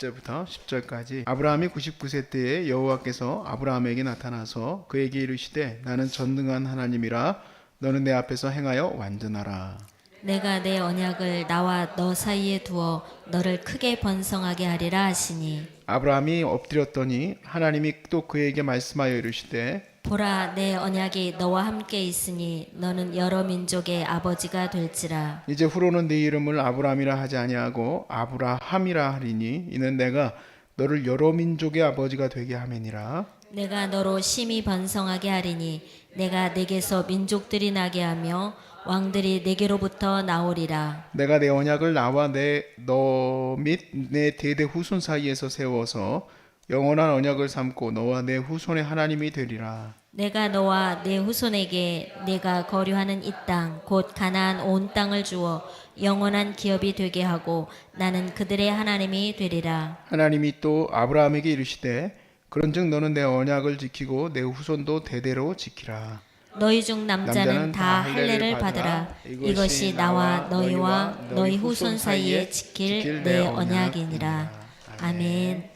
1절부터 10절까지. 아브라함이 99세 때에 여호와께서 아브라함에게 나타나서 그에게 이르시되 나는 전능한 하나님이라 너는 내 앞에서 행하여 완전하라. 내가 내 언약을 나와 너 사이에 두어 너를 크게 번성하게 하리라 하시니 아브라함이 엎드렸더니 하나님이 또 그에게 말씀하여 이르시되 보라 내 언약이 너와 함께 있으니 너는 여러 민족의 아버지가 될지라. 이제 후로는 네 이름을 아브라함이라 하지 아니하고 아브라함이라 하리니 이는 내가 너를 여러 민족의 아버지가 되게 함이니라. 내가 너로 심히 번성하게 하리니 내가 내게서 민족들이 나게 하며 왕들이 내게로부터 나오리라. 내가 내 언약을 나와 너 및 내 대대 후손 사이에서 세워서 영원한 언약을 삼고 너와 내 후손의 하나님이 되리라. 내가 너와 내 후손에게 내가 거류하는 이 땅 곧 가나안 온 땅을 주어 영원한 기업이 되게 하고 나는 그들의 하나님이 되리라. 하나님이 또 아브라함에게 이르시되 그런즉 너는 내 언약을 지키고 내 후손도 대대로 지키라. 너희 중 남자는 다 할례를 받으라. 이것이 나와 너희와 너희 후손 사이에 지킬 내 언약이니라. 아멘.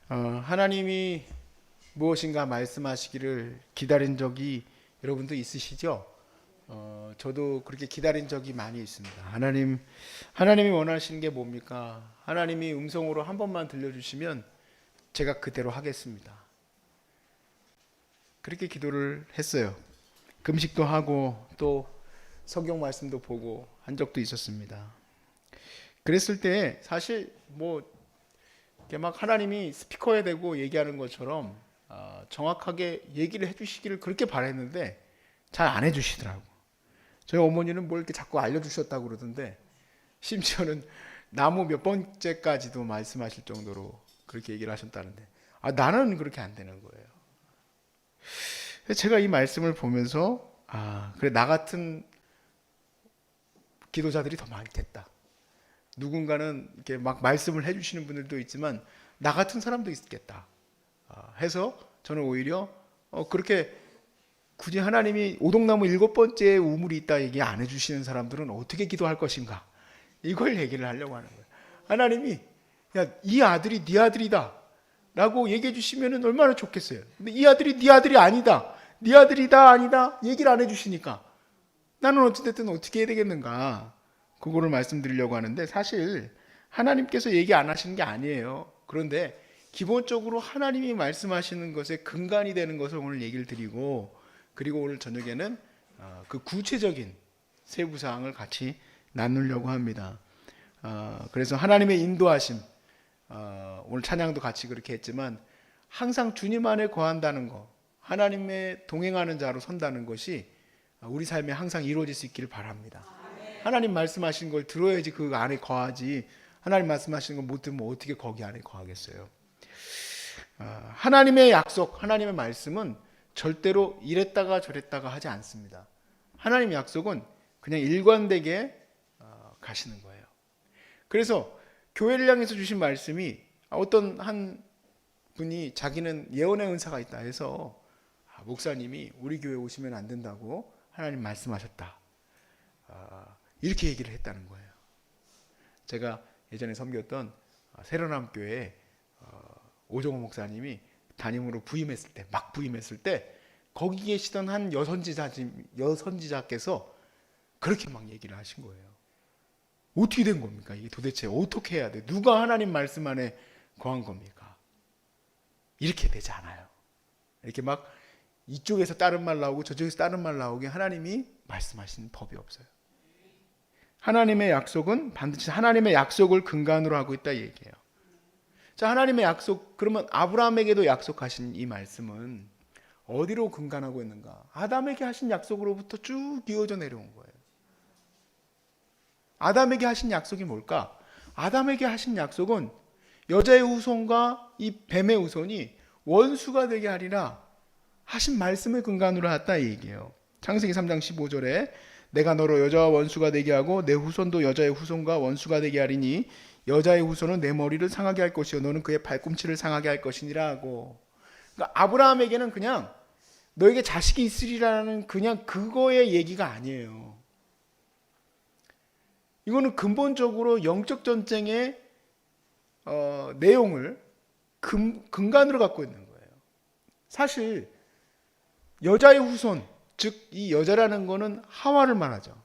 하나님이 무엇인가 말씀하시기를 기다린 적이 여러분도 있으시죠? 저도 그렇게 기다린 적이 많이 있습니다. 하나님이 원하시는 게 뭡니까? 하나님이 음성으로 한 번만 들려주시면 제가 그대로 하겠습니다. 그렇게 기도를 했어요. 금식도 하고 또 성경 말씀도 보고 한 적도 있었습니다. 그랬을 때 사실 이렇게 막 하나님이 스피커에 대고 얘기하는 것처럼 정확하게 얘기를 해주시기를 그렇게 바랬는데 잘 안 해주시더라고. 저희 어머니는 뭘 이렇게 자꾸 알려주셨다고 그러던데 심지어는 나무 몇 번째까지도 말씀하실 정도로 그렇게 얘기를 하셨다는데 나는 그렇게 안 되는 거예요. 제가 이 말씀을 보면서 그래 나 같은 기도자들이 더 많겠다. 누군가는 이렇게 막 말씀을 해주시는 분들도 있지만 나 같은 사람도 있겠다 해서 저는 오히려 그렇게 굳이 하나님이 오동나무 7번째 우물이 있다 얘기 안 해주시는 사람들은 어떻게 기도할 것인가 이걸 얘기를 하려고 하는 거예요. 하나님이 야, 이 아들이 네 아들이다 라고 얘기해 주시면 얼마나 좋겠어요. 근데 이 아들이 네 아들이 아니다, 네 아들이다 아니다 얘기를 안 해주시니까 나는 어찌됐든 어떻게 해야 되겠는가, 그거를 말씀드리려고 하는데 사실 하나님께서 얘기 안 하시는 게 아니에요. 그런데 기본적으로 하나님이 말씀하시는 것에 근간이 되는 것을 오늘 얘기를 드리고, 그리고 오늘 저녁에는 그 구체적인 세부사항을 같이 나누려고 합니다. 그래서 하나님의 인도하심, 오늘 찬양도 같이 그렇게 했지만 항상 주님 안에 거한다는 것, 하나님의 동행하는 자로 선다는 것이 우리 삶에 항상 이루어질 수 있기를 바랍니다. 하나님 말씀하신 걸 들어야지 그 안에 거하지, 하나님 말씀하시는 걸 못 들으면 어떻게 거기 안에 거하겠어요. 하나님의 약속, 하나님의 말씀은 절대로 이랬다가 저랬다가 하지 않습니다. 하나님 약속은 그냥 일관되게 가시는 거예요. 그래서 교회를 향해서 주신 말씀이 어떤 한 분이 자기는 예언의 은사가 있다 해서 목사님이 우리 교회 오시면 안 된다고 하나님 말씀하셨다, 이렇게 얘기를 했다는 거예요. 제가 예전에 섬겼던 새로남 교회에 오정호 목사님이 담임으로 막 부임했을 때 거기 계시던 한 여선지자께서 그렇게 막 얘기를 하신 거예요. 어떻게 된 겁니까? 이게 도대체 어떻게 해야 돼? 누가 하나님 말씀 안에 거한 겁니까? 이렇게 되지 않아요. 이렇게 막 이쪽에서 다른 말 나오고 저쪽에서 다른 말 나오게 하나님이 말씀하시는 법이 없어요. 하나님의 약속은 반드시 하나님의 약속을 근간으로 하고 있다 이 얘기예요. 자, 하나님의 약속, 그러면 아브라함에게도 약속하신 이 말씀은 어디로 근간하고 있는가? 아담에게 하신 약속으로부터 쭉 이어져 내려온 거예요. 아담에게 하신 약속이 뭘까? 아담에게 하신 약속은 여자의 후손과 이 뱀의 후손이 원수가 되게 하리라 하신 말씀을 근간으로 했다 이 얘기예요. 창세기 3장 15절에 내가 너로 여자와 원수가 되게 하고 내 후손도 여자의 후손과 원수가 되게 하리니 여자의 후손은 내 머리를 상하게 할 것이요 너는 그의 발꿈치를 상하게 할 것이니라 하고, 그러니까 아브라함에게는 그냥 너에게 자식이 있으리라는 그냥 그거의 얘기가 아니에요. 이거는 근본적으로 영적 전쟁의 내용을 근간으로 갖고 있는 거예요. 사실 여자의 후손, 즉 이 여자라는 거는 하와를 말하죠.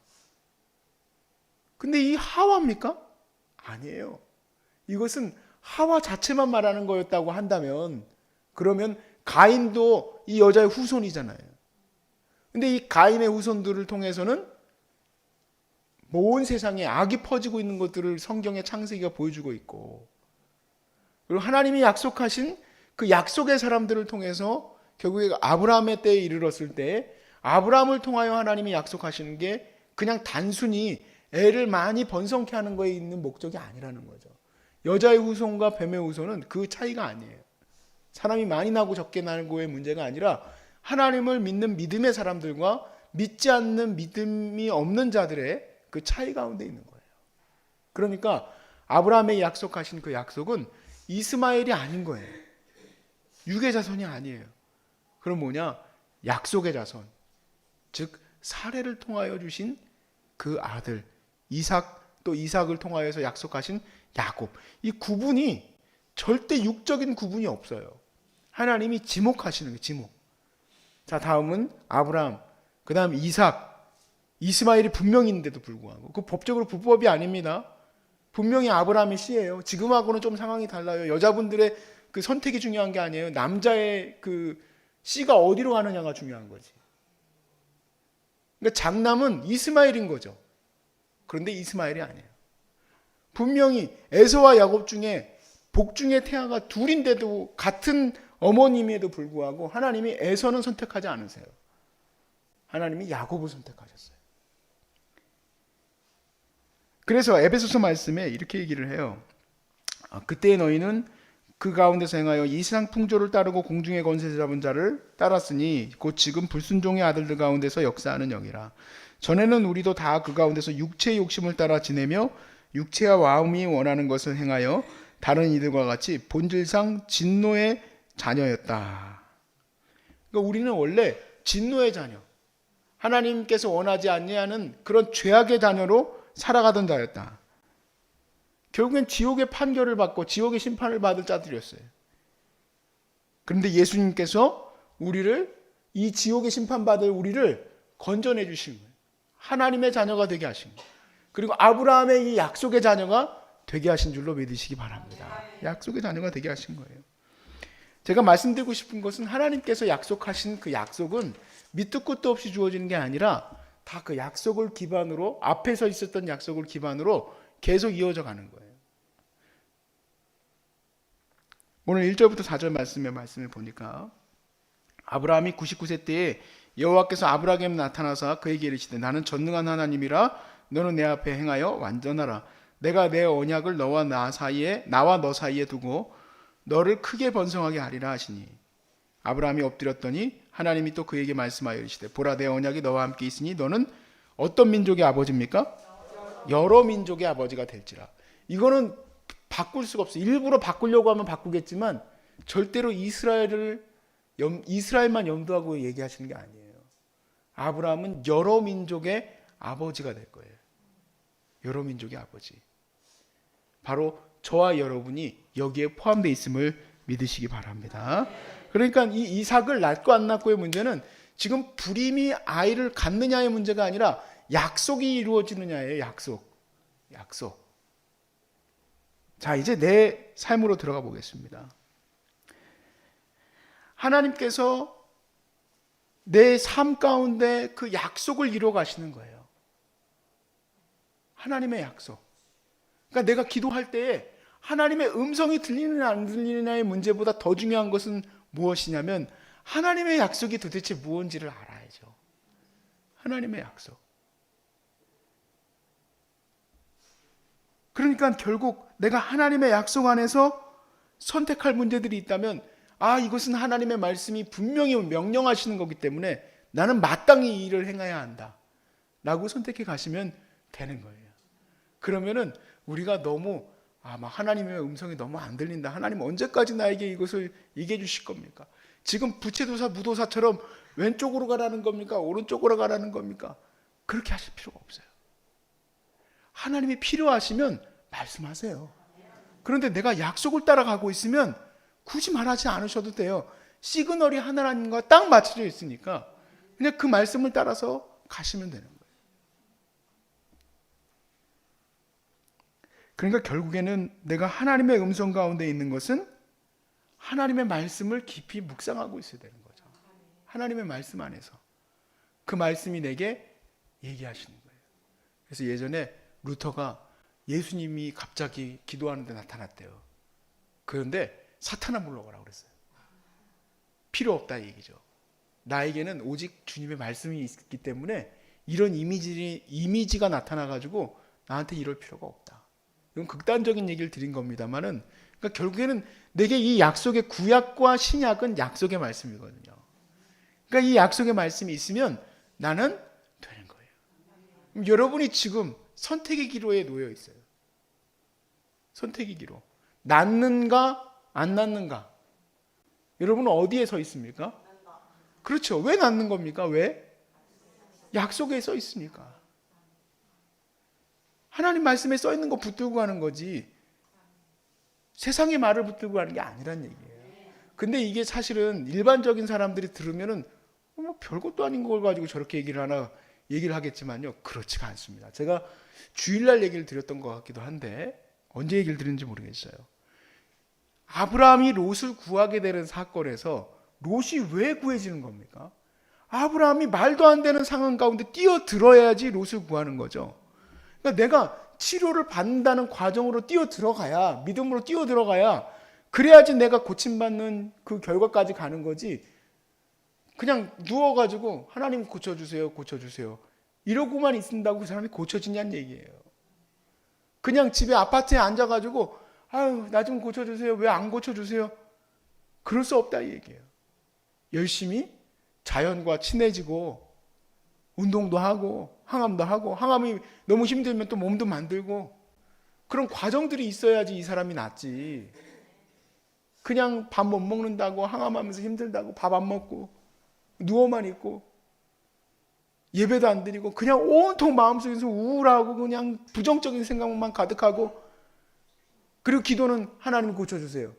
근데 이 하와입니까? 아니에요. 이것은 하와 자체만 말하는 거였다고 한다면 그러면 가인도 이 여자의 후손이잖아요. 근데 이 가인의 후손들을 통해서는 온 세상에 악이 퍼지고 있는 것들을 성경의 창세기가 보여주고 있고, 그리고 하나님이 약속하신 그 약속의 사람들을 통해서 결국에 아브라함의 때에 이르렀을 때 아브라함을 통하여 하나님이 약속하시는 게 그냥 단순히 애를 많이 번성케 하는 거에 있는 목적이 아니라는 거죠. 여자의 후손과 뱀의 후손은 그 차이가 아니에요. 사람이 많이 나고 적게 나고의 문제가 아니라 하나님을 믿는 믿음의 사람들과 믿지 않는 믿음이 없는 자들의 그 차이 가운데 있는 거예요. 그러니까 아브라함의 약속하신 그 약속은 이스마엘이 아닌 거예요. 육의 자손이 아니에요. 그럼 뭐냐? 약속의 자손. 즉 사례를 통하여 주신 그 아들 이삭, 또 이삭을 통하여서 약속하신 야곱. 이 구분이 절대 육적인 구분이 없어요. 하나님이 지목하시는 거예요. 지목. 자, 다음은 아브라함, 그 다음 이삭, 이스마엘이 분명히 있는데도 불구하고 그 법적으로 불법이 아닙니다. 분명히 아브라함의 씨예요. 지금하고는 좀 상황이 달라요. 여자분들의 그 선택이 중요한 게 아니에요. 남자의 그 씨가 어디로 가느냐가 중요한 거지. 그러니까 장남은 이스마엘인 거죠. 그런데 이스마엘이 아니에요. 분명히 에서와 야곱 중에 복 중에 태아가 둘인데도 같은 어머님에도 불구하고 하나님이 에서는 선택하지 않으세요. 하나님이 야곱을 선택하셨어요. 그래서 에베소서 말씀에 이렇게 얘기를 해요. 그때 너희는 그 가운데서 행하여 이 세상 풍조를 따르고 공중의 권세 잡은 자를 따랐으니 곧 지금 불순종의 아들들 가운데서 역사하는 영이라. 전에는 우리도 다 그 가운데서 육체의 욕심을 따라 지내며 육체와 마음이 원하는 것을 행하여 다른 이들과 같이 본질상 진노의 자녀였다. 그러니까 우리는 원래 진노의 자녀, 하나님께서 원하지 아니하는 그런 죄악의 자녀로 살아가던 자였다. 결국엔 지옥의 판결을 받고 지옥의 심판을 받을 자들이었어요. 그런데 예수님께서 우리를, 이 지옥의 심판받을 우리를 건져내 주신 거예요. 하나님의 자녀가 되게 하신 거예요. 그리고 아브라함의 이 약속의 자녀가 되게 하신 줄로 믿으시기 바랍니다. 약속의 자녀가 되게 하신 거예요. 제가 말씀드리고 싶은 것은 하나님께서 약속하신 그 약속은 밑도 끝도 없이 주어지는 게 아니라 다 그 약속을 기반으로, 앞에서 있었던 약속을 기반으로 계속 이어져 가는 거예요. 오늘 1절부터 4절 말씀을 보니까 아브라함이 99세 때에 여호와께서 아브라함에게 나타나사 그에게 이르시되 나는 전능한 하나님이라 너는 내 앞에 행하여 완전하라. 내가 내 언약을 나와 너 사이에 두고 너를 크게 번성하게 하리라 하시니 아브라함이 엎드렸더니 하나님이 또 그에게 말씀하여 이르시되 보라 내 언약이 너와 함께 있으니 너는 어떤 민족의 아버지입니까? 여러 민족의 아버지가 될지라. 이거는 바꿀 수가 없어요. 일부러 바꾸려고 하면 바꾸겠지만 절대로 이스라엘만 염두하고 얘기하시는 게 아니에요. 아브라함은 여러 민족의 아버지가 될 거예요. 여러 민족의 아버지. 바로 저와 여러분이 여기에 포함되어 있음을 믿으시기 바랍니다. 그러니까 이 이삭을 낳고 안 낳고의 문제는 지금 불임이 아이를 갖느냐의 문제가 아니라 약속이 이루어지느냐예요. 약속. 자, 이제 내 삶으로 들어가 보겠습니다. 하나님께서 내 삶 가운데 그 약속을 이루어 가시는 거예요. 하나님의 약속. 그러니까 내가 기도할 때에 하나님의 음성이 들리느냐 안 들리느냐의 문제보다 더 중요한 것은 무엇이냐면 하나님의 약속이 도대체 무엇인지를 알아야죠. 하나님의 약속. 그러니까 결국 내가 하나님의 약속 안에서 선택할 문제들이 있다면 이것은 하나님의 말씀이 분명히 명령하시는 거기 때문에 나는 마땅히 이 일을 행해야 한다 라고 선택해 가시면 되는 거예요. 그러면은 우리가 너무 하나님의 음성이 너무 안 들린다. 하나님 언제까지 나에게 이것을 얘기해 주실 겁니까? 지금 부채도사 무도사처럼 왼쪽으로 가라는 겁니까? 오른쪽으로 가라는 겁니까? 그렇게 하실 필요가 없어요. 하나님이 필요하시면 말씀하세요. 그런데 내가 약속을 따라가고 있으면 굳이 말하지 않으셔도 돼요. 시그널이 하나님과 딱 맞춰져 있으니까 그냥 그 말씀을 따라서 가시면 되는 거예요. 그러니까 결국에는 내가 하나님의 음성 가운데 있는 것은 하나님의 말씀을 깊이 묵상하고 있어야 되는 거죠. 하나님의 말씀 안에서 그 말씀이 내게 얘기하시는 거예요. 그래서 예전에 루터가 예수님이 갑자기 기도하는데 나타났대요. 그런데 사탄아 물러가라고 그랬어요. 필요 없다 얘기죠. 나에게는 오직 주님의 말씀이 있기 때문에 이런 이미지가 나타나가지고 나한테 이럴 필요가 없다. 이건 극단적인 얘기를 드린 겁니다만은, 그러니까 결국에는 내게 이 약속의 구약과 신약은 약속의 말씀이거든요. 그러니까 이 약속의 말씀이 있으면 나는 되는 거예요. 여러분이 지금 선택의 기로에 놓여 있어요. 선택의 기로. 낫는가 안 낫는가. 여러분은 어디에 서 있습니까? 그렇죠. 왜 낫는 겁니까? 왜? 약속에 써 있으니까. 하나님 말씀에 써 있는 거 붙들고 가는 거지 세상의 말을 붙들고 가는 게 아니란 얘기예요. 근데 이게 사실은 일반적인 사람들이 들으면은 뭐 별것도 아닌 걸 가지고 저렇게 얘기를 하겠지만요. 그렇지가 않습니다. 제가 주일날 얘기를 드렸던 것 같기도 한데 언제 얘기를 드렸는지 모르겠어요. 아브라함이 롯을 구하게 되는 사건에서 롯이 왜 구해지는 겁니까? 아브라함이 말도 안 되는 상황 가운데 뛰어들어야지 롯을 구하는 거죠. 그러니까 내가 치료를 받는다는 과정으로 뛰어들어가야, 믿음으로 뛰어들어가야, 그래야지 내가 고침받는 그 결과까지 가는 거지. 그냥 누워가지고 하나님 고쳐주세요, 고쳐주세요 이러고만 있는다고 그 사람이 고쳐지냐는 얘기예요. 그냥 집에 아파트에 앉아가지고 아유 나 좀 고쳐주세요, 왜 안 고쳐주세요, 그럴 수 없다 이 얘기예요. 열심히 자연과 친해지고 운동도 하고 항암도 하고, 항암이 너무 힘들면 또 몸도 만들고, 그런 과정들이 있어야지 이 사람이 낫지. 그냥 밥 못 먹는다고 항암하면서 힘들다고 밥 안 먹고 누워만 있고 예배도 안 드리고 그냥 온통 마음속에서 우울하고 그냥 부정적인 생각만 가득하고, 그리고 기도는 하나님 고쳐주세요.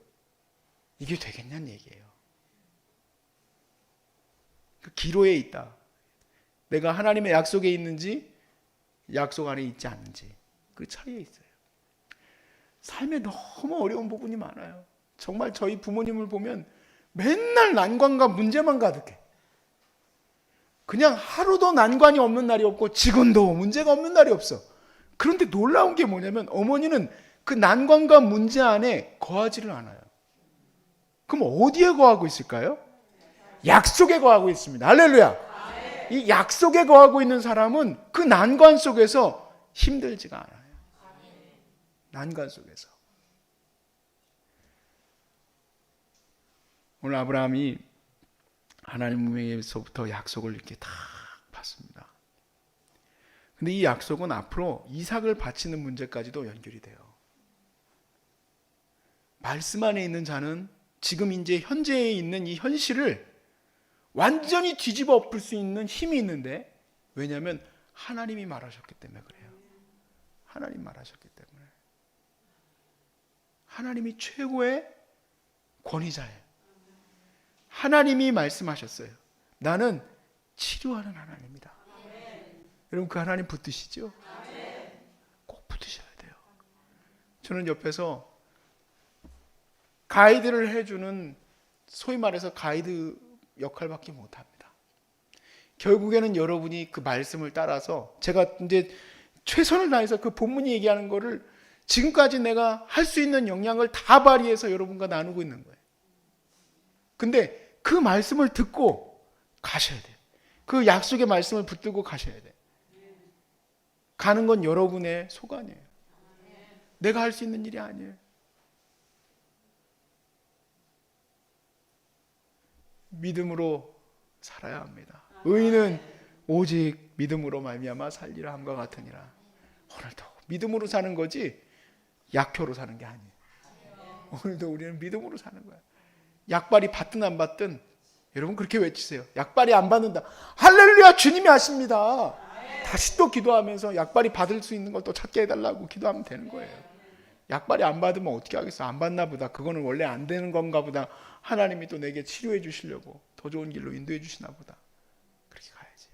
이게 되겠냐는 얘기예요. 그 기로에 있다. 내가 하나님의 약속에 있는지 약속 안에 있지 않는지 그 차이에 있어요. 삶에 너무 어려운 부분이 많아요. 정말 저희 부모님을 보면 맨날 난관과 문제만 가득해. 그냥 하루도 난관이 없는 날이 없고 지금도 문제가 없는 날이 없어. 그런데 놀라운 게 뭐냐면 어머니는 그 난관과 문제 안에 거하지를 않아요. 그럼 어디에 거하고 있을까요? 약속에 거하고 있습니다. 할렐루야. 이 약속에 거하고 있는 사람은 그 난관 속에서 힘들지가 않아요. 난관 속에서. 오늘 아브라함이 하나님에게서부터 약속을 이렇게 다 받습니다. 근데 이 약속은 앞으로 이삭을 바치는 문제까지도 연결이 돼요. 말씀 안에 있는 자는 지금 이제 현재에 있는 이 현실을 완전히 뒤집어 엎을 수 있는 힘이 있는데, 왜냐하면 하나님이 말하셨기 때문에 그래요. 하나님 말하셨기 때문에. 하나님이 최고의 권위자예요. 하나님이 말씀하셨어요. 나는 치료하는 하나님이다. 여러분 그 하나님 붙드시죠? 꼭 붙으셔야 돼요. 저는 옆에서 가이드를 해주는, 소위 말해서 가이드 역할밖에 못합니다. 결국에는 여러분이 그 말씀을 따라서, 제가 이제 최선을 다해서 그 본문이 얘기하는 거를 지금까지 내가 할 수 있는 역량을 다 발휘해서 여러분과 나누고 있는 거예요. 근데 그 말씀을 듣고 가셔야 돼요. 그 약속의 말씀을 붙들고 가셔야 돼요. 가는 건 여러분의 소관이에요. 내가 할 수 있는 일이 아니에요. 믿음으로 살아야 합니다. 의인은 오직 믿음으로 말미암아 살리라 함과 같으니라. 오늘도 믿음으로 사는 거지 약효로 사는 게 아니에요. 오늘도 우리는 믿음으로 사는 거야. 약발이 받든 안 받든 여러분 그렇게 외치세요. 약발이 안 받는다. 할렐루야, 주님이 하십니다. 다 다시 또 기도하면서 약발이 받을 수 있는 걸 또 찾게 해달라고 기도하면 되는 거예요. 약발이 안 받으면 어떻게 하겠어? 안 받나 보다. 그거는 원래 안 되는 건가 보다. 하나님이 또 내게 치료해 주시려고 더 좋은 길로 인도해 주시나 보다. 그렇게 가야지.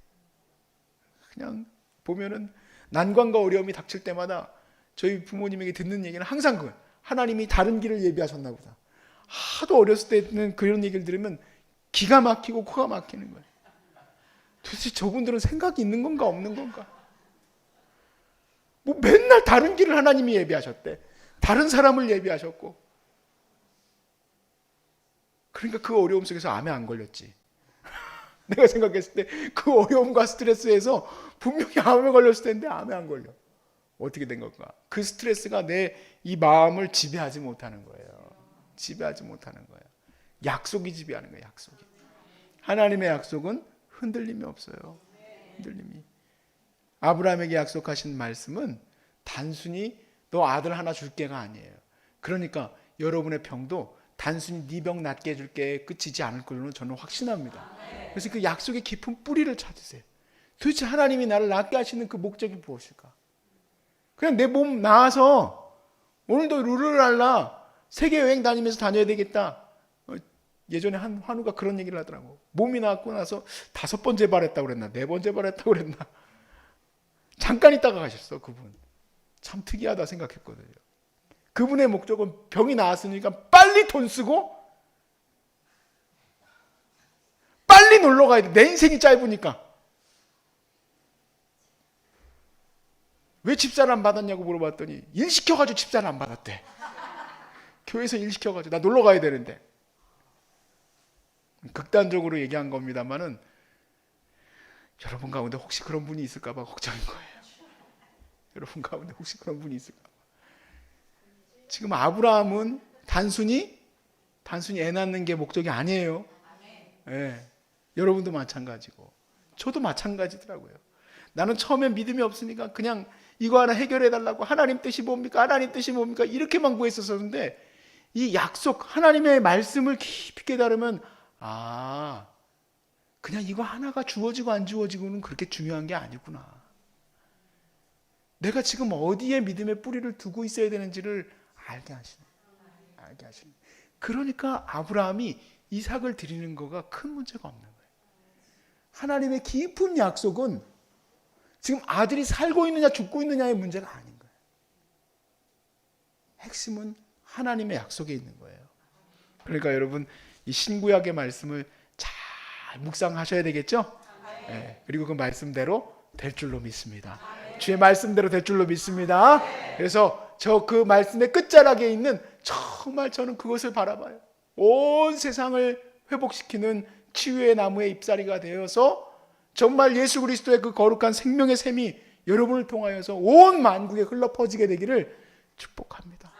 그냥 보면은 난관과 어려움이 닥칠 때마다 저희 부모님에게 듣는 얘기는 항상 그 하나님이 다른 길을 예비하셨나 보다. 하도 어렸을 때는 그런 얘기를 들으면 기가 막히고 코가 막히는 거예요. 도대체 저분들은 생각이 있는 건가 없는 건가? 뭐 맨날 다른 길을 하나님이 예비하셨대. 다른 사람을 예비하셨고. 그러니까 그 어려움 속에서 암에 안 걸렸지. 내가 생각했을 때 그 어려움과 스트레스에서 분명히 암에 걸렸을 텐데 암에 안 걸려. 어떻게 된 건가? 그 스트레스가 내 이 마음을 지배하지 못하는 거예요. 지배하지 못하는 거예요. 약속이 지배하는 거예요. 약속이. 하나님의 약속은 흔들림이 없어요. 흔들림이. 아브라함에게 약속하신 말씀은 단순히 너 아들 하나 줄게가 아니에요. 그러니까 여러분의 병도 단순히 네 병 낫게 해줄게 끝이지 않을 걸로는 저는 확신합니다. 그래서 그 약속의 깊은 뿌리를 찾으세요. 도대체 하나님이 나를 낫게 하시는 그 목적이 무엇일까? 그냥 내 몸 나아서 오늘도 룰루랄라 세계 여행 다니면서 다녀야 되겠다. 예전에 한 환우가 그런 얘기를 하더라고. 몸이 나았고 나서 5번 재발했다고 그랬나 4번 재발했다고 그랬나. 잠깐 있다가 가셨어. 그분 참 특이하다 생각했거든요. 그분의 목적은 병이 나았으니까 빨리 돈 쓰고 빨리 놀러 가야 돼. 내 인생이 짧으니까. 왜 집사를 안 받았냐고 물어봤더니 일 시켜가지고 집사를 안 받았대. 교회에서 일 시켜가지고 나 놀러 가야 되는데. 극단적으로 얘기한 겁니다만은 여러분 가운데 혹시 그런 분이 있을까 봐 걱정인 거예요. 여러분 가운데 혹시 그런 분이 있을까 봐. 지금 아브라함은 단순히 애 낳는 게 목적이 아니에요. 예. 여러분도 마찬가지고 저도 마찬가지더라고요. 나는 처음엔 믿음이 없으니까 그냥 이거 하나 해결해 달라고 하나님 뜻이 뭡니까? 하나님 뜻이 뭡니까? 이렇게만 구했었는데 이 약속 하나님의 말씀을 깊이 깨달으면 그냥 이거 하나가 주어지고 안 주어지고는 그렇게 중요한 게 아니구나. 내가 지금 어디에 믿음의 뿌리를 두고 있어야 되는지를 알게 하시네. 그러니까 아브라함이 이삭을 드리는 거가 큰 문제가 없는 거예요. 하나님의 깊은 약속은 지금 아들이 살고 있느냐 죽고 있느냐의 문제가 아닌 거예요. 핵심은 하나님의 약속에 있는 거예요. 그러니까 여러분 이 신구약의 말씀을 잘 묵상하셔야 되겠죠? 네. 그리고 그 말씀대로 될 줄로 믿습니다. 주의 말씀대로 될 줄로 믿습니다. 그래서 저 그 말씀의 끝자락에 있는 정말 저는 그것을 바라봐요. 온 세상을 회복시키는 치유의 나무의 잎사리가 되어서 정말 예수 그리스도의 그 거룩한 생명의 샘이 여러분을 통하여서 온 만국에 흘러 퍼지게 되기를 축복합니다.